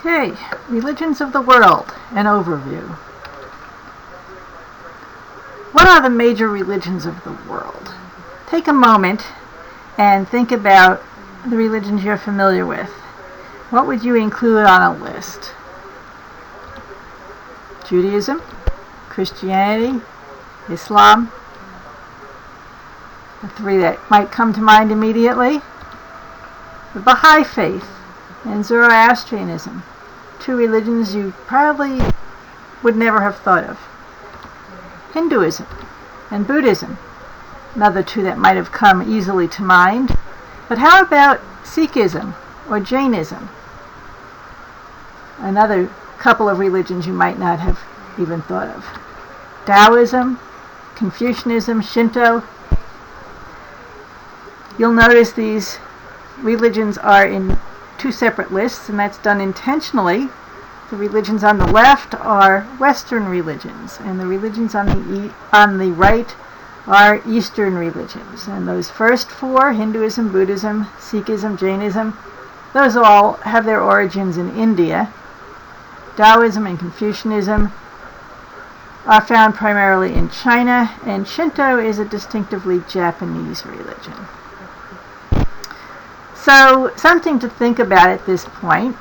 Okay, religions of the world, an overview. What are the major religions of the world? Take a moment and think about the religions you're familiar with. What would you include on a list? Judaism, Christianity, Islam, the three that might come to mind immediately. The Baha'i faith and Zoroastrianism, two religions you probably would never have thought of. Hinduism and Buddhism, another two that might have come easily to mind. But how about Sikhism or Jainism? Another couple of religions you might not have even thought of. Taoism, Confucianism, Shinto. You'll notice these religions are in two separate lists, and that's done intentionally. The religions on the left are Western religions, and the religions on the right are Eastern religions. And those first four, Hinduism, Buddhism, Sikhism, Jainism, those all have their origins in India. Taoism and Confucianism are found primarily in China, and Shinto is a distinctively Japanese religion. So, something to think about at this point.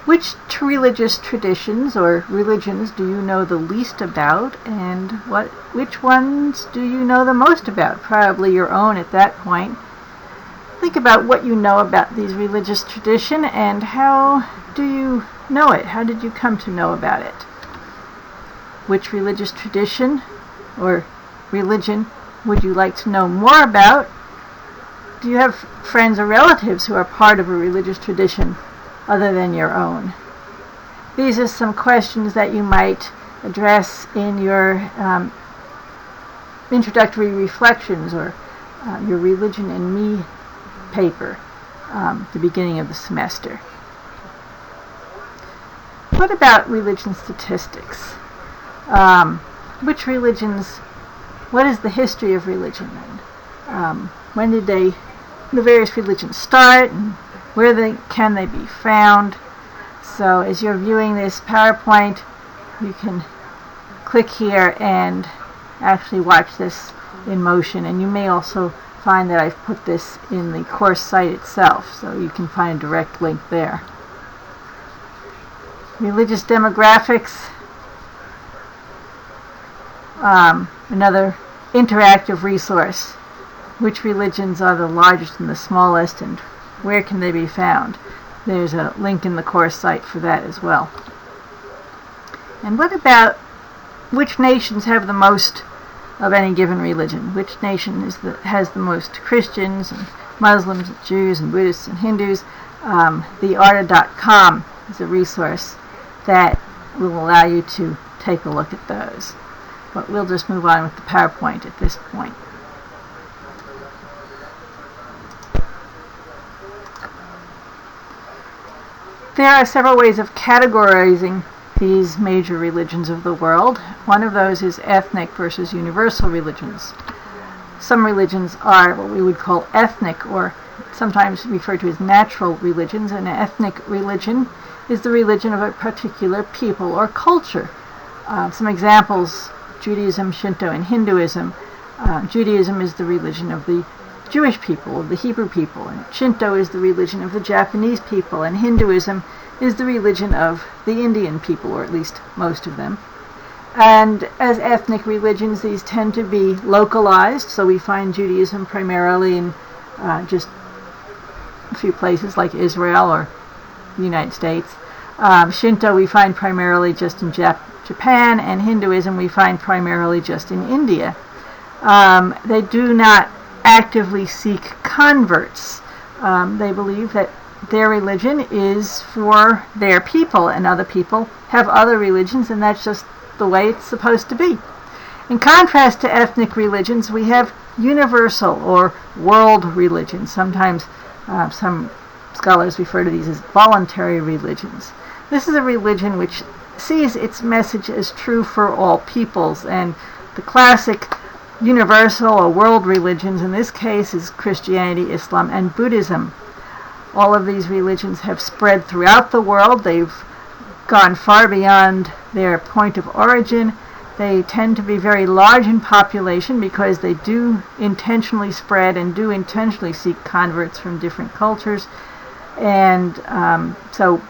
Which religious traditions or religions do you know the least about, and which ones do you know the most about? Probably your own at that point. Think about what you know about these religious traditions and how do you know it? How did you come to know about it? Which religious tradition or religion would you like to know more about? Do you have friends or relatives who are part of a religious tradition other than your own? These are some questions that you might address in your introductory reflections or your Religion and Me paper, the beginning of the semester. What about religion statistics? Which religions, what is the history of religion? When did the various religions start, and where can they be found? So as you're viewing this PowerPoint, you can click here and actually watch this in motion, and you may also find that I've put this in the course site itself, so you can find a direct link there. Religious demographics, another interactive resource. Which religions are the largest and the smallest, and where can they be found? There's a link in the course site for that as well. And what about which nations have the most of any given religion? Which nation has the most Christians and Muslims and Jews and Buddhists and Hindus? theorta.com is a resource that will allow you to take a look at those. But we'll just move on with the PowerPoint at this point. There are several ways of categorizing these major religions of the world. One of those is ethnic versus universal religions. Some religions are what we would call ethnic, or sometimes referred to as natural religions. An ethnic religion is the religion of a particular people or culture. Some examples: Judaism, Shinto, and Hinduism. Judaism is the religion of the Jewish people, of the Hebrew people, and Shinto is the religion of the Japanese people, and Hinduism is the religion of the Indian people, or at least most of them. And as ethnic religions, these tend to be localized, so we find Judaism primarily in just a few places like Israel or the United States. Shinto we find primarily just in Japan, and Hinduism we find primarily just in India. They do not actively seek converts. They believe that their religion is for their people, and other people have other religions, and that's just the way it's supposed to be. In contrast to ethnic religions, we have universal or world religions. Sometimes some scholars refer to these as voluntary religions. This is a religion which sees its message as true for all peoples, and the classic universal or world religions in this case is Christianity, Islam, and Buddhism. All of these religions have spread throughout the world. They've gone far beyond their point of origin. They tend to be very large in population because they do intentionally spread and do intentionally seek converts from different cultures. And so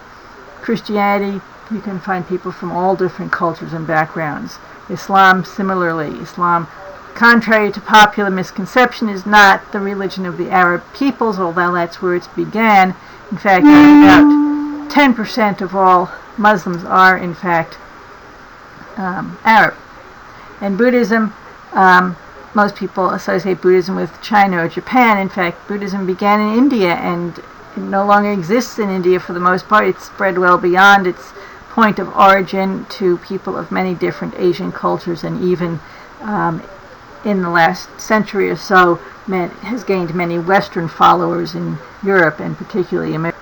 Christianity, you can find people from all different cultures and backgrounds. Islam, similarly. Islam, contrary to popular misconception, is not the religion of the Arab peoples, although that's where it began. In fact, about 10% of all Muslims are, in fact, Arab. And Buddhism, most people associate Buddhism with China or Japan. In fact, Buddhism began in India, and it no longer exists in India for the most part. It's spread well beyond its point of origin to people of many different Asian cultures, and even in the last century or so has gained many Western followers in Europe and particularly America.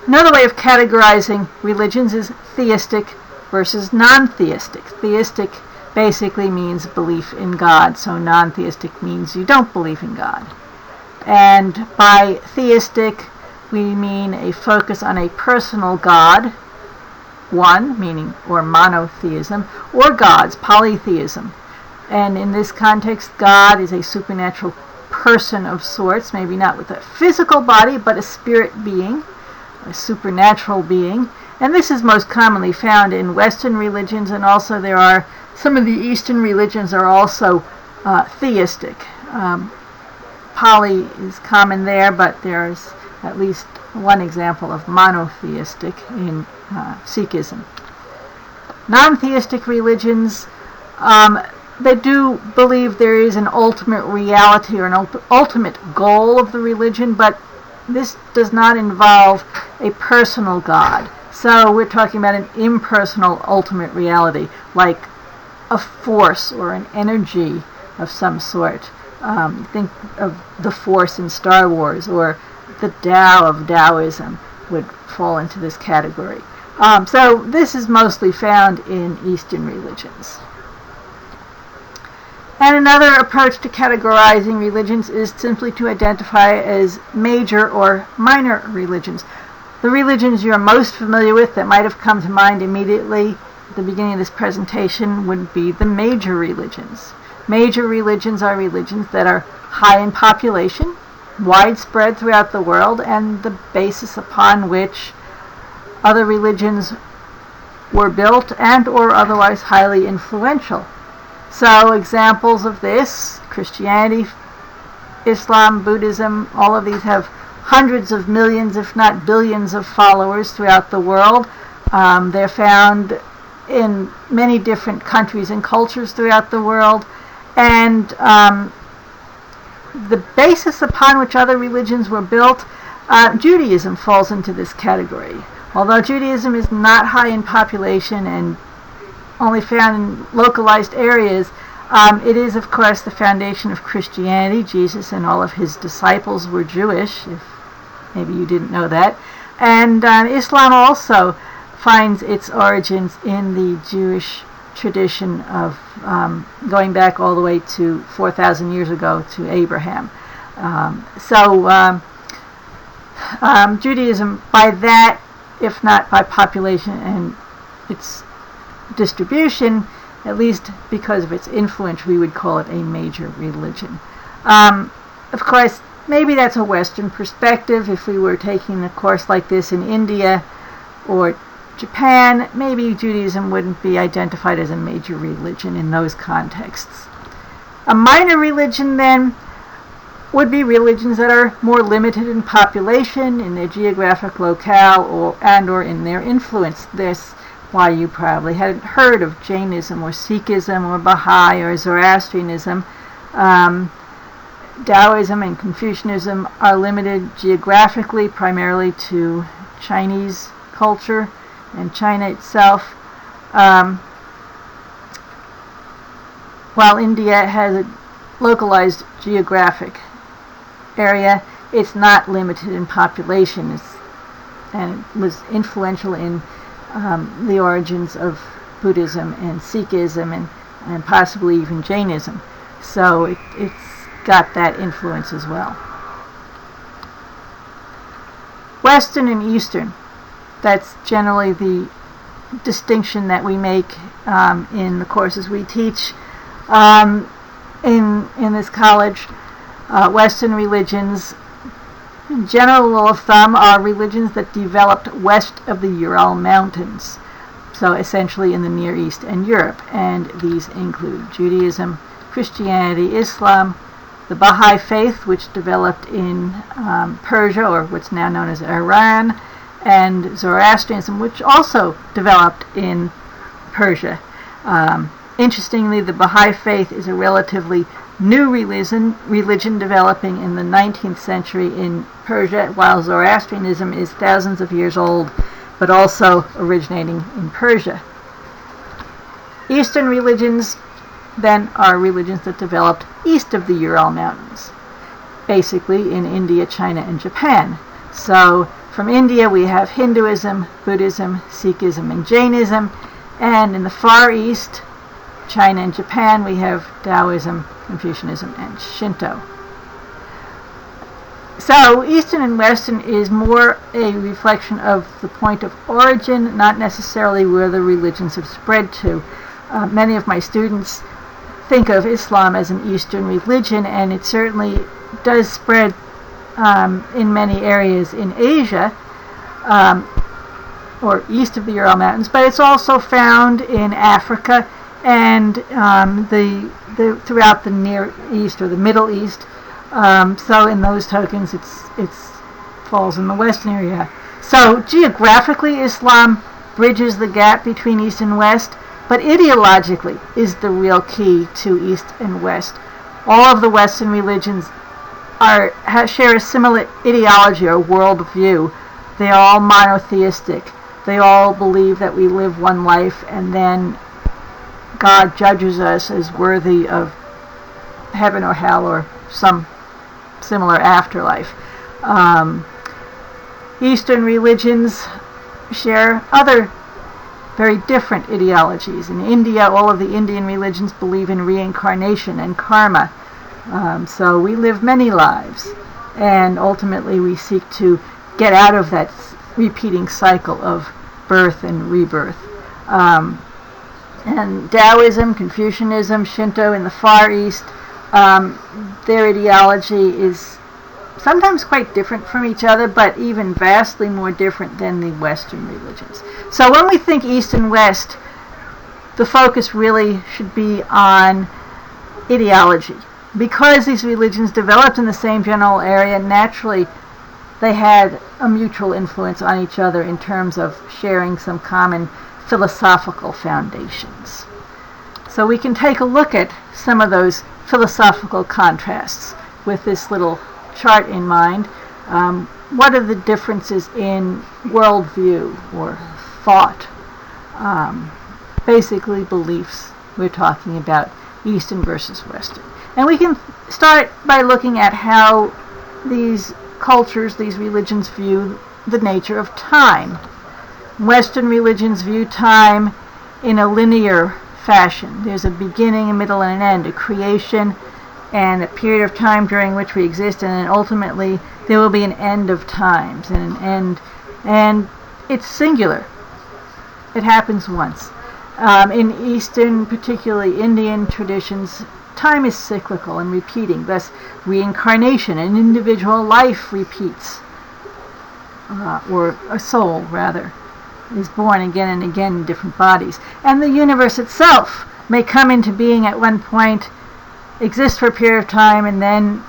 Another way of categorizing religions is theistic versus non-theistic. Theistic basically means belief in God, so non-theistic means you don't believe in God. And by theistic, we mean a focus on a personal God, one, meaning, or monotheism, or gods, polytheism. And in this context, God is a supernatural person of sorts, maybe not with a physical body, but a spirit being, a supernatural being. And this is most commonly found in Western religions, and also there are some of the Eastern religions are also theistic. Poly is common there, but there's at least one example of monotheistic in Sikhism. Non-theistic religions, they do believe there is an ultimate reality or an ultimate goal of the religion, but this does not involve a personal God. So we're talking about an impersonal ultimate reality, like a force or an energy of some sort. Think of the Force in Star Wars, or the Tao of Taoism would fall into this category. So this is mostly found in Eastern religions. And another approach to categorizing religions is simply to identify as major or minor religions. The religions you're most familiar with that might have come to mind immediately at the beginning of this presentation would be the major religions. Major religions are religions that are high in population, widespread throughout the world, and the basis upon which other religions were built and or otherwise highly influential. So examples of this: Christianity, Islam, Buddhism, all of these have hundreds of millions, if not billions, of followers throughout the world. They're found in many different countries and cultures throughout the world. And the basis upon which other religions were built, Judaism falls into this category. Although Judaism is not high in population and only found in localized areas, it is, of course, the foundation of Christianity. Jesus and all of his disciples were Jewish, if maybe you didn't know that. And Islam also finds its origins in the Jewish tradition of going back all the way to 4,000 years ago to Abraham. Judaism, by that, if not by population and its distribution, at least because of its influence, we would call it a major religion. Of course, maybe that's a Western perspective. If we were taking a course like this in India or Japan, maybe Judaism wouldn't be identified as a major religion in those contexts. A minor religion, then, would be religions that are more limited in population, in their geographic locale, or in their influence. That's why you probably hadn't heard of Jainism or Sikhism or Baha'i or Zoroastrianism. Taoism and Confucianism are limited geographically, primarily to Chinese culture and China itself. While India has a localized geographic area, it's not limited in population, and it was influential in the origins of Buddhism and Sikhism and possibly even Jainism. So it's got that influence as well. Western and Eastern. That's generally the distinction that we make in the courses we teach in this college. Western religions, in general rule of thumb, are religions that developed west of the Ural Mountains, so essentially in the Near East and Europe, and these include Judaism, Christianity, Islam, the Baha'i faith, which developed in Persia, or what's now known as Iran, and Zoroastrianism, which also developed in Persia. Interestingly, the Baha'i faith is a relatively new religion developing in the 19th century in Persia, while Zoroastrianism is thousands of years old, but also originating in Persia. Eastern religions, then, are religions that developed east of the Ural Mountains, basically in India, China, and Japan. So from India we have Hinduism, Buddhism, Sikhism, and Jainism, and in the Far East, China and Japan, we have Taoism, Confucianism, and Shinto. So Eastern and Western is more a reflection of the point of origin, not necessarily where the religions have spread to. Many of my students think of Islam as an Eastern religion, and it certainly does spread in many areas in Asia, or east of the Ural Mountains, but it's also found in Africa and throughout the Near East or the Middle East. So in those tokens, it falls in the Western area. So geographically, Islam bridges the gap between East and West, but ideologically is the real key to East and West. All of the Western religions share a similar ideology or worldview. They are all monotheistic. They all believe that we live one life and then God judges us as worthy of heaven or hell or some similar afterlife. Eastern religions share other very different ideologies. In India, all of the Indian religions believe in reincarnation and karma. So we live many lives, and ultimately we seek to get out of that repeating cycle of birth and rebirth. And Taoism, Confucianism, Shinto in the Far East, their ideology is sometimes quite different from each other, but even vastly more different than the Western religions. So when we think East and West, the focus really should be on ideology. Because these religions developed in the same general area, naturally they had a mutual influence on each other in terms of sharing some common philosophical foundations. So we can take a look at some of those philosophical contrasts with this little chart in mind. What are the differences in worldview or thought? Basically beliefs. We're talking about Eastern versus Western. And we can start by looking at how these cultures, these religions view the nature of time. Western religions view time in a linear fashion. There's a beginning, a middle, and an end, a creation, and a period of time during which we exist, and then ultimately there will be an end of times, and it's singular. It happens once. In Eastern, particularly Indian traditions, time is cyclical and repeating. Thus, reincarnation, an individual life repeats, or a soul, rather, is born again and again in different bodies. And the universe itself may come into being at one point, exist for a period of time, and then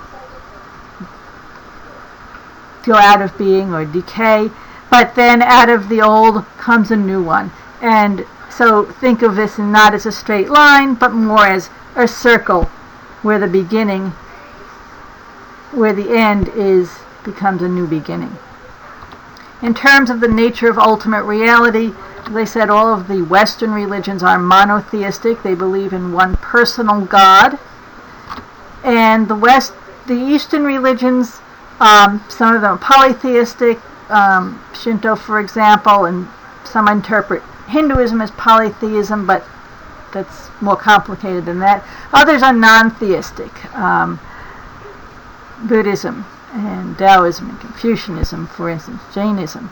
go out of being or decay. But then out of the old comes a new one. And so think of this not as a straight line, but more as a circle where the beginning, where the end becomes a new beginning. In terms of the nature of ultimate reality, as I said, all of the Western religions are monotheistic. They believe in one personal God. And the Eastern religions, some of them are polytheistic. Shinto, for example, and some interpret Hinduism as polytheism, but that's more complicated than that. Others are non-theistic. Buddhism and Taoism and Confucianism, for instance, Jainism.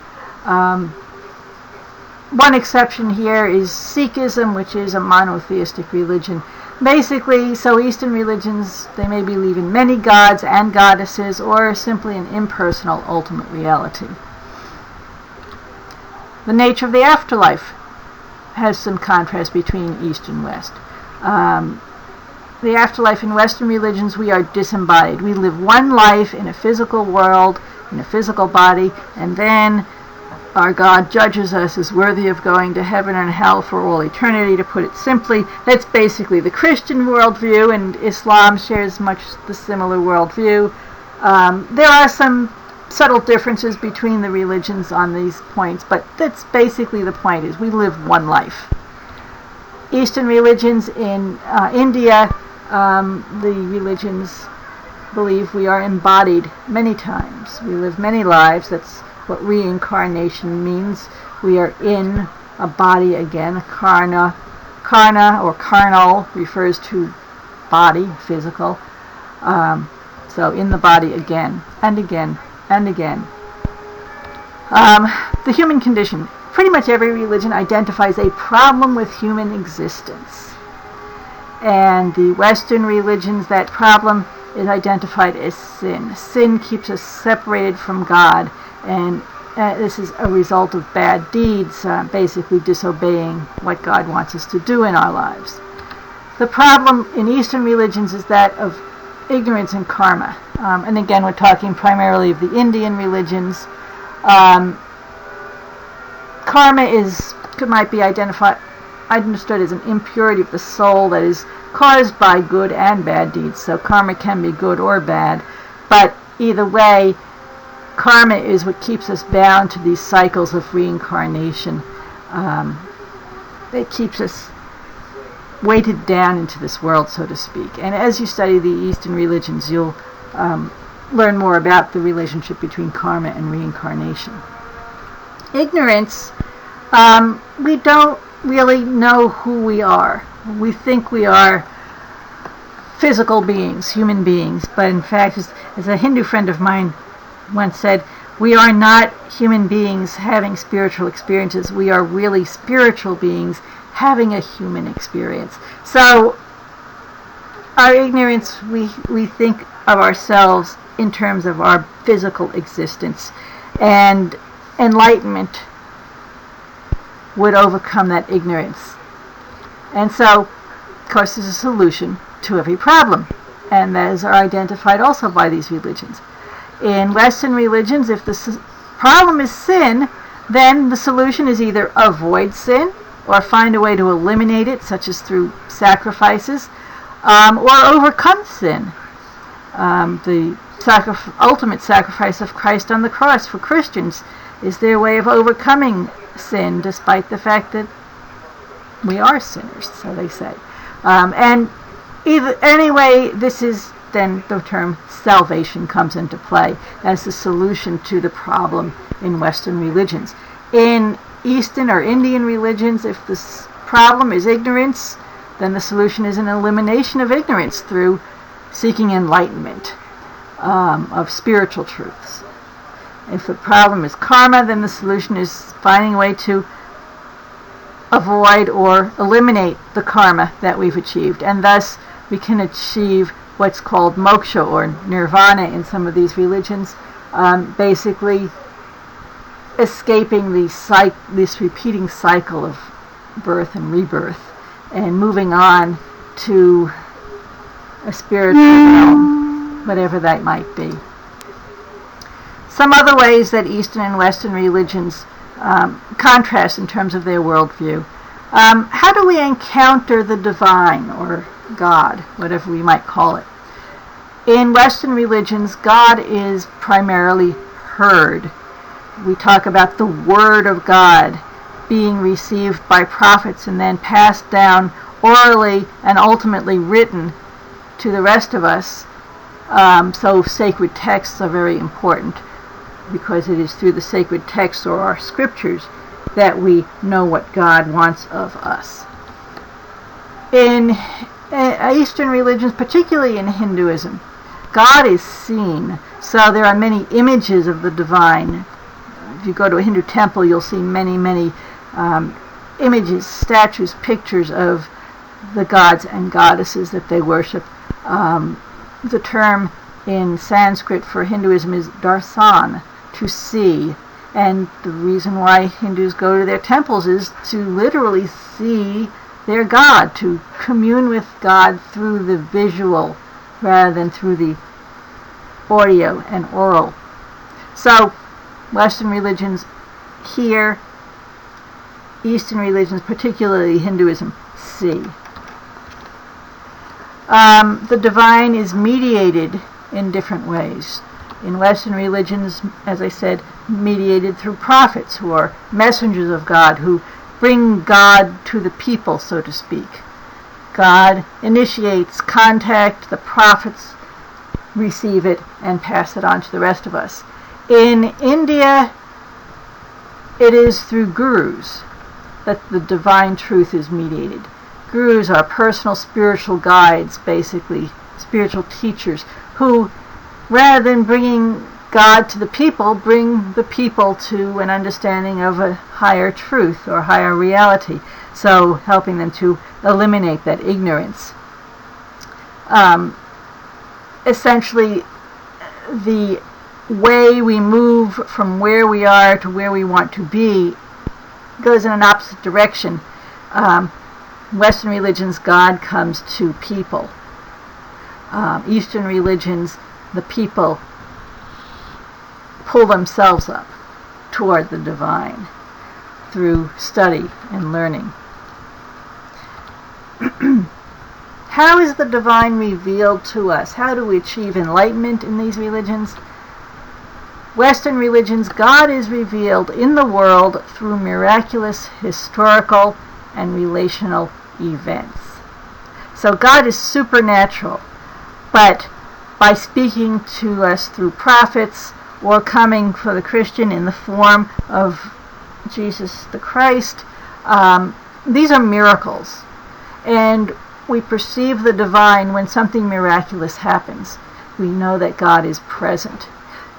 One exception here is Sikhism, which is a monotheistic religion. Basically, so Eastern religions, they may believe in many gods and goddesses, or simply an impersonal ultimate reality. The nature of the afterlife has some contrast between East and West. The afterlife in Western religions, we are disembodied. We live one life in a physical world, in a physical body, and then our God judges us as worthy of going to heaven and hell for all eternity, to put it simply. That's basically the Christian worldview, and Islam shares much the similar worldview. There are some subtle differences between the religions on these points, but that's basically the point, is we live one life. Eastern religions in India, the religions believe we are embodied many times. We live many lives. That's what reincarnation means. We are in a body again. Karna or carnal refers to body, physical. So in the body again and again and again. The human condition. Pretty much every religion identifies a problem with human existence. And the Western religions, that problem is identified as sin. Sin keeps us separated from God, and this is a result of bad deeds, basically disobeying what God wants us to do in our lives. The problem in Eastern religions is that of ignorance and karma. And again, we're talking primarily of the Indian religions. Karma might be understood as an impurity of the soul that is caused by good and bad deeds. So karma can be good or bad, but either way, karma is what keeps us bound to these cycles of reincarnation. It keeps us weighted down into this world, so to speak. And as you study the Eastern religions, you'll learn more about the relationship between karma and reincarnation. Ignorance, we don't really know who we are. We think we are physical beings, human beings, but in fact, as a Hindu friend of mine once said, we are not human beings having spiritual experiences. We are really spiritual beings having a human experience. So our ignorance, we think of ourselves in terms of our physical existence, and enlightenment would overcome that ignorance. And so, of course, there's a solution to every problem, and those are identified also by these religions. In Western religions, if the problem is sin, then the solution is either avoid sin or find a way to eliminate it, such as through sacrifices, or overcome sin. The ultimate sacrifice of Christ on the cross for Christians is their way of overcoming sin, despite the fact that we are sinners, so they say. And anyway, this is then the term salvation comes into play as the solution to the problem in Western religions. In Eastern or Indian religions, if the problem is ignorance, then the solution is an elimination of ignorance through seeking enlightenment of spiritual truths. If the problem is karma, then the solution is finding a way to avoid or eliminate the karma that we've achieved, and thus we can achieve what's called moksha or nirvana in some of these religions, basically escaping this repeating cycle of birth and rebirth and moving on to a spiritual realm, whatever that might be. Some other ways that Eastern and Western religions contrast in terms of their worldview. How do we encounter the divine or God, whatever we might call it? In Western religions, God is primarily heard. We talk about the Word of God being received by prophets and then passed down orally and ultimately written to the rest of us. So sacred texts are very important, because it is through the sacred texts or our scriptures that we know what God wants of us. In Eastern religions, particularly in Hinduism, God is seen. So there are many images of the divine. If you go to a Hindu temple, you'll see many, many images, statues, pictures of the gods and goddesses that they worship. The term in Sanskrit for Hinduism is darsan, to see. And the reason why Hindus go to their temples is to literally see their God, to commune with God through the visual rather than through the audio and oral. So, Western religions hear, Eastern religions, particularly Hinduism, see. The divine is mediated in different ways. In Western religions, as I said, mediated through prophets who are messengers of God, who bring God to the people, so to speak. God initiates contact, the prophets receive it and pass it on to the rest of us. In India, it is through gurus that the divine truth is mediated. Gurus are personal spiritual guides, basically, spiritual teachers, who, rather than bringing God to the people, bring the people to an understanding of a higher truth or higher reality, so helping them to eliminate that ignorance. Essentially, the way we move from where we are to where we want to be goes in an opposite direction. Western religions, God comes to people. Eastern religions, the people pull themselves up toward the divine through study and learning. How is the divine revealed to us? How do we achieve enlightenment in these religions? Western religions, God is revealed in the world through miraculous historical and relational events. So God is supernatural, but by speaking to us through prophets, or coming for the Christian in the form of Jesus the Christ, these are miracles. And we perceive the divine when something miraculous happens. We know that God is present.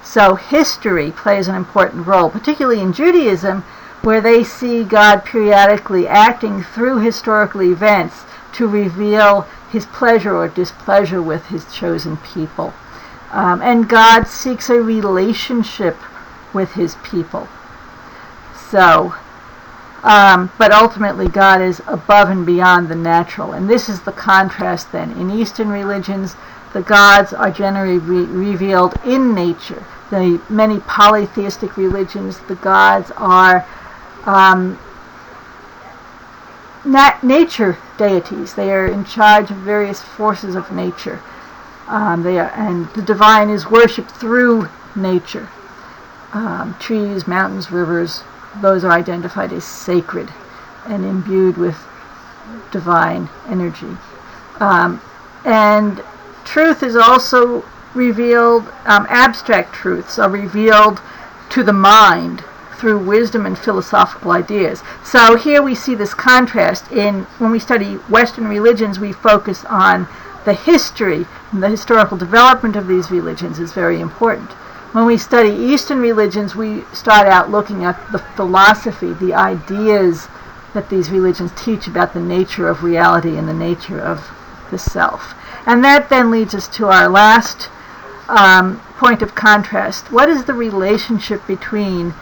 So history plays an important role, particularly in Judaism, where they see God periodically acting through historical events to reveal his pleasure or displeasure with his chosen people. And God seeks a relationship with his people. So, but ultimately God is above and beyond the natural. And this is the contrast then. In Eastern religions, the gods are generally revealed in nature. The many polytheistic religions, the gods are nature deities. They are in charge of various forces of nature. And the divine is worshipped through nature. Trees, mountains, rivers, those are identified as sacred and imbued with divine energy. And truth is also revealed, abstract truths are revealed to the mind through wisdom and philosophical ideas. So here we see this contrast. When we study Western religions, we focus on the history, and the historical development of these religions is very important. When we study Eastern religions, we start out looking at the philosophy, the ideas that these religions teach about the nature of reality and the nature of the self. And that then leads us to our last point of contrast. What is the relationship between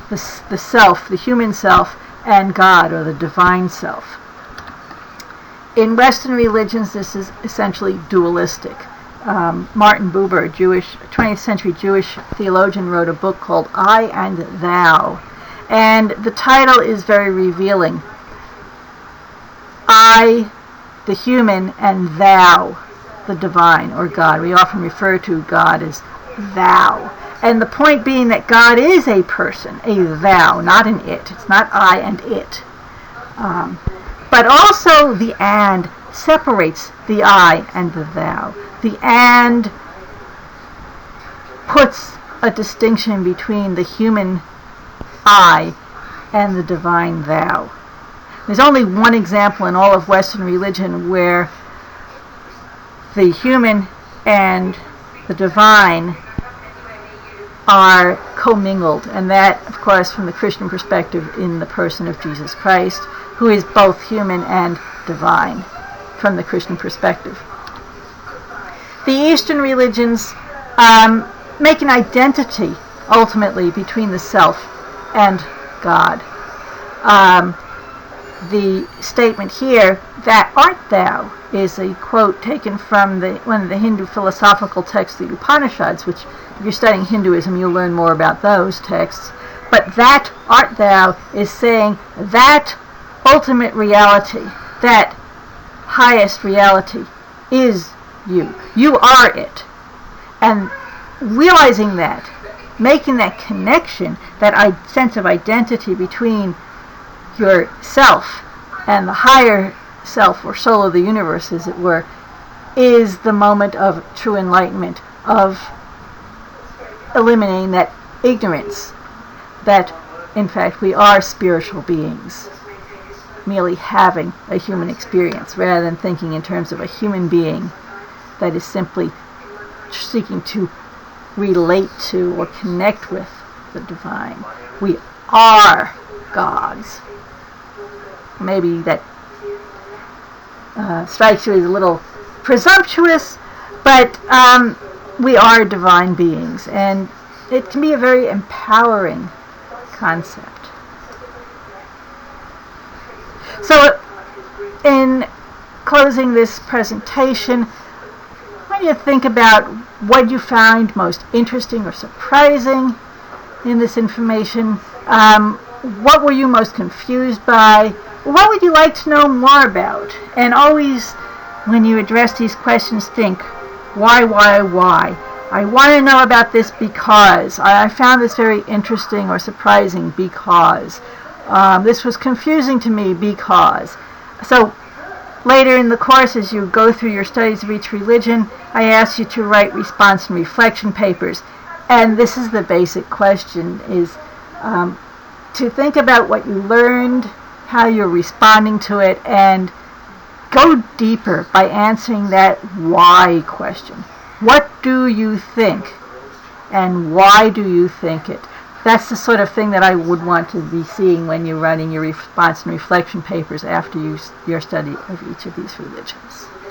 the self, the human self, and God, or the divine self? In Western religions, this is essentially dualistic. Martin Buber, a 20th century Jewish theologian, wrote a book called I and Thou. And the title is very revealing. I, the human, and Thou, the divine, or God. We often refer to God as Thou. And the point being that God is a person, a Thou, not an it. It's not I and it. But also the and separates the I and the Thou. The and puts a distinction between the human I and the divine Thou. There's only one example in all of Western religion where the human and the divine are commingled, and that, of course, from the Christian perspective, in the person of Jesus Christ, who is both human and divine, from the Christian perspective. The Eastern religions make an identity, ultimately, between the self and God. The statement here, "that art thou," is a quote taken from one of the Hindu philosophical texts, the Upanishads, which, if you're studying Hinduism, you'll learn more about those texts. But "that art thou" is saying that ultimate reality, that highest reality, is you. You are it. And realizing that, making that connection, that sense of identity between yourself and the higher self or soul of the universe, as it were, is the moment of true enlightenment, of eliminating that ignorance that, in fact, we are spiritual beings, merely having a human experience, rather than thinking in terms of a human being that is simply seeking to relate to or connect with the divine. We are gods. Maybe that strikes you as a little presumptuous, but we are divine beings, and it can be a very empowering concept. So, in closing this presentation, when you think about what you find most interesting or surprising in this information, what were you most confused by? What would you like to know more about? And always, when you address these questions, think, why? I want to know about this because I found this very interesting or surprising because this was confusing to me because. So later in the course, as you go through your studies of each religion, I ask you to write response and reflection papers. And this is the basic question, is to think about what you learned, how you're responding to it, and go deeper by answering that why question. What do you think? And why do you think it? That's the sort of thing that I would want to be seeing when you're writing your response and reflection papers after your study of each of these religions.